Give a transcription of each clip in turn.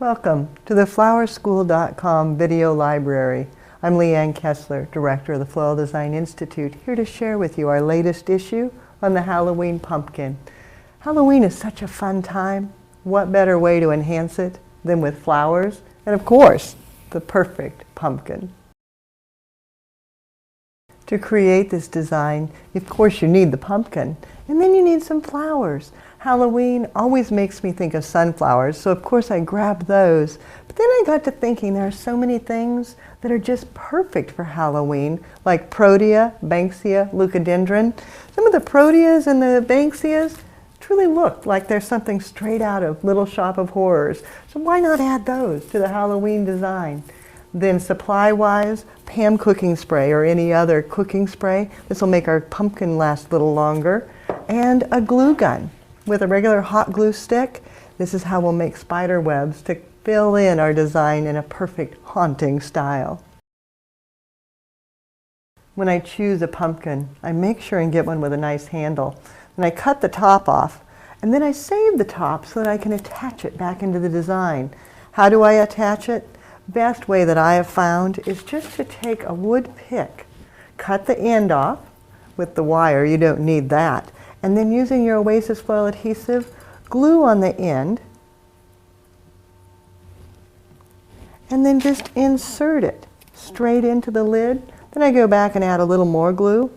Welcome to the flowerschool.com video library. I'm Leanne Kessler, Director of the Floral Design Institute, here to share with you our latest issue on the Halloween pumpkin. Halloween is such a fun time. What better way to enhance it than with flowers and, of course, the perfect pumpkin. To create this design, of course, you need the pumpkin, and then you need some flowers. Halloween always makes me think of sunflowers, so of course I grabbed those. But then I got to thinking there are so many things that are just perfect for Halloween, like protea, banksia, leucadendron. Some of the proteas and the banksias truly look like they're something straight out of Little Shop of Horrors. So why not add those to the Halloween design? Then supply-wise, Pam cooking spray or any other cooking spray. This will make our pumpkin last a little longer. And a glue gun with a regular hot glue stick. This is how we'll make spider webs to fill in our design in a perfect haunting style. When I choose a pumpkin, I make sure and get one with a nice handle. And I cut the top off, and then I save the top so that I can attach it back into the design. How do I attach it? Best way that I have found is just to take a wood pick, cut the end off with the wire, you don't need that, and then using your Oasis foil adhesive, glue on the end, and then just insert it straight into the lid. Then I go back and add a little more glue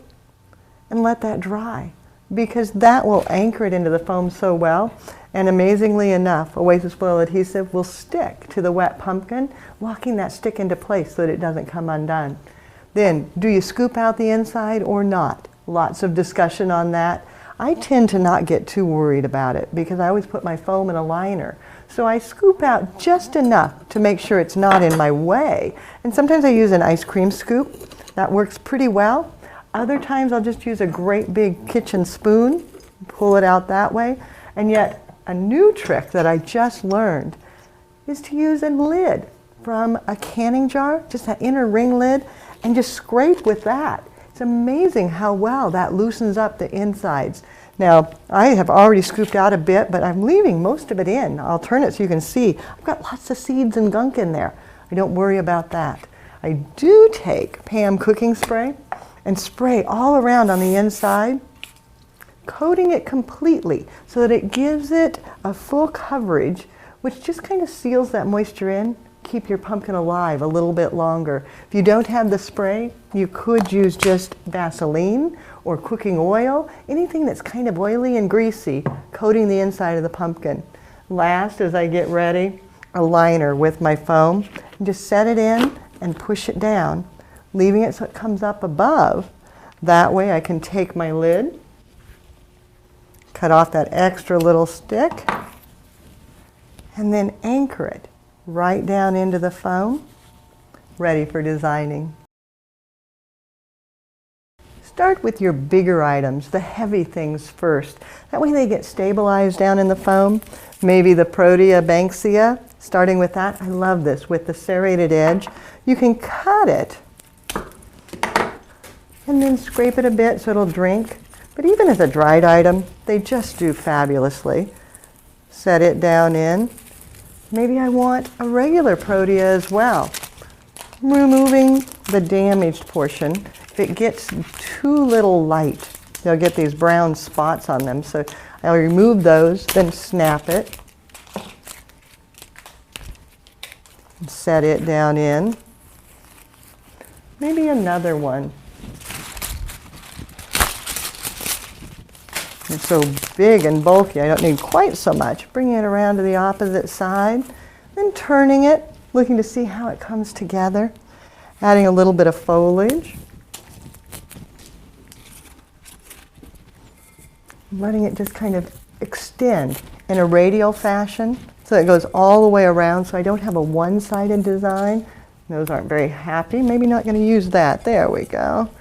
and let that dry, because that will anchor it into the foam so well. And amazingly enough, Oasis foil adhesive will stick to the wet pumpkin, locking that stick into place so that it doesn't come undone. Then, do you scoop out the inside or not? Lots of discussion on that. I tend to not get too worried about it because I always put my foam in a liner. So I scoop out just enough to make sure it's not in my way. And sometimes I use an ice cream scoop. That works pretty well. Other times I'll just use a great big kitchen spoon, pull it out that way. And yet, a new trick that I just learned is to use a lid from a canning jar, just that inner ring lid, and just scrape with that. It's amazing how well that loosens up the insides. Now, I have already scooped out a bit, but I'm leaving most of it in. I'll turn it so you can see. I've got lots of seeds and gunk in there. I don't worry about that. I do take Pam cooking spray and spray all around on the inside, coating it completely so that it gives it a full coverage, which just kind of seals that moisture in, keep your pumpkin alive a little bit longer. If you don't have the spray, you could use just Vaseline or cooking oil, anything that's kind of oily and greasy, coating the inside of the pumpkin. Last, as I get ready, a liner with my foam, and just set it in and push it down, leaving it so it comes up above. That way I can take my lid, cut off that extra little stick, and then anchor it right down into the foam, ready for designing. Start with your bigger items, the heavy things first. That way they get stabilized down in the foam. Maybe the protea banksia, starting with that. I love this with the serrated edge. You can cut it and then scrape it a bit so it'll drink. But even as a dried item, they just do fabulously. Set it down in. Maybe I want a regular protea as well. Removing the damaged portion. If it gets too little light, they'll get these brown spots on them. So I'll remove those, then snap it. And set it down in. Maybe another one. It's so big and bulky, I don't need quite so much. Bringing it around to the opposite side, then turning it, looking to see how it comes together. Adding a little bit of foliage. Letting it just kind of extend in a radial fashion so it goes all the way around so I don't have a one-sided design. Those aren't very happy. Maybe not going to use that. There we go.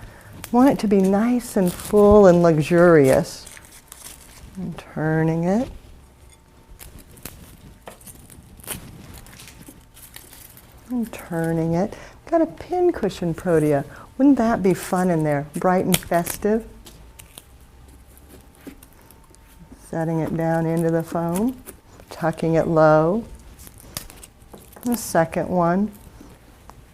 Want it to be nice and full and luxurious. And turning it. And turning it. Got a pincushion protea. Wouldn't that be fun in there? Bright and festive. Setting it down into the foam. Tucking it low. The second one,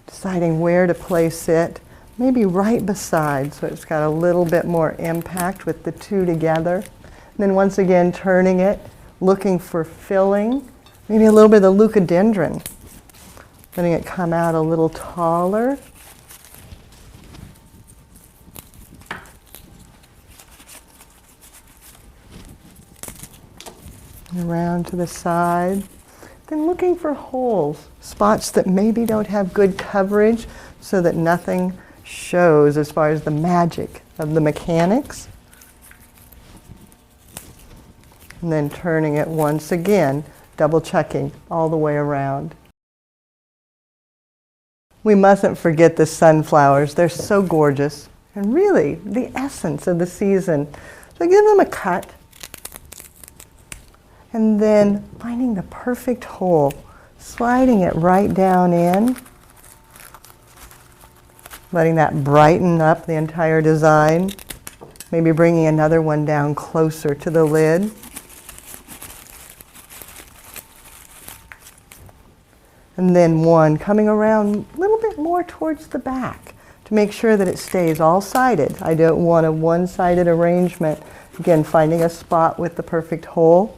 deciding where to place it, maybe right beside, so it's got a little bit more impact with the two together. And then once again turning it, looking for filling, maybe a little bit of the leucadendron, letting it come out a little taller. Around to the side. Then looking for holes, spots that maybe don't have good coverage so that nothing shows as far as the magic of the mechanics. And then turning it once again, double checking all the way around. We mustn't forget the sunflowers. They're so gorgeous and really the essence of the season. So give them a cut. And then finding the perfect hole, sliding it right down in, letting that brighten up the entire design, maybe bringing another one down closer to the lid. And then one coming around a little bit more towards the back to make sure that it stays all-sided. I don't want a one-sided arrangement. Again, finding a spot with the perfect hole.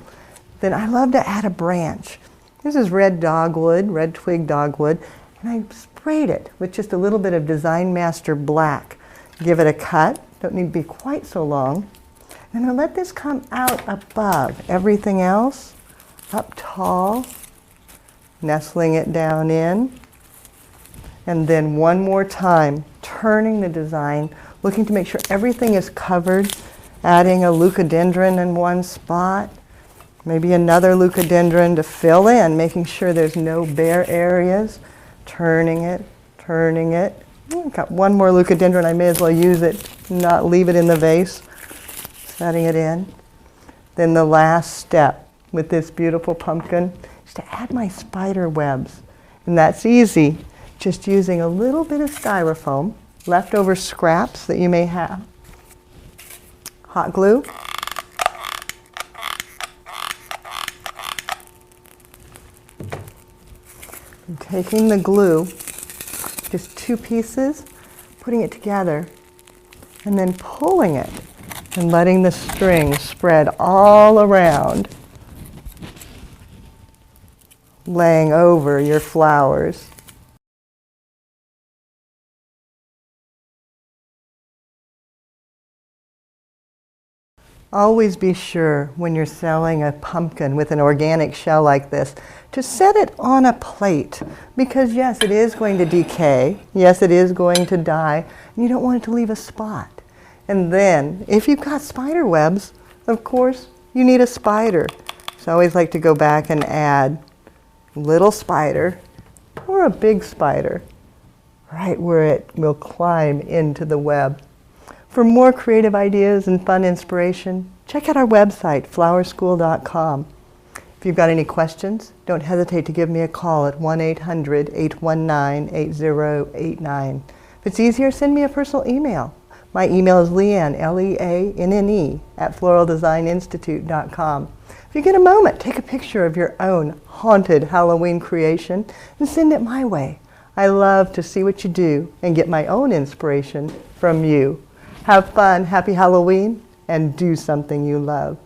Then I love to add a branch. This is red dogwood, red twig dogwood, and I sprayed it with just a little bit of Design Master Black. Give it a cut, don't need to be quite so long. And I'm gonna let this come out above everything else, up tall, nestling it down in. And then one more time, turning the design, looking to make sure everything is covered, adding a leucadendron in one spot, maybe another leucadendron to fill in, making sure there's no bare areas. Turning it, turning it. I've got one more leucadendron, I may as well use it, not leave it in the vase. Setting it in. Then the last step with this beautiful pumpkin is to add my spider webs. And that's easy, just using a little bit of styrofoam, leftover scraps that you may have. Hot glue. And taking the glue, just two pieces, putting it together, and then pulling it and letting the string spread all around, laying over your flowers. Always be sure when you're selling a pumpkin with an organic shell like this to set it on a plate, because yes, it is going to decay, yes, it is going to die, and you don't want it to leave a spot. And then, if you've got spider webs, of course, you need a spider. So I always like to go back and add a little spider or a big spider right where it will climb into the web. For more creative ideas and fun inspiration, check out our website, flowerschool.com. If you've got any questions, don't hesitate to give me a call at 1-800-819-8089. If it's easier, send me a personal email. My email is Leanne, Leanne, at floraldesigninstitute.com. If you get a moment, take a picture of your own haunted Halloween creation and send it my way. I love to see what you do and get my own inspiration from you. Have fun, happy Halloween, and do something you love.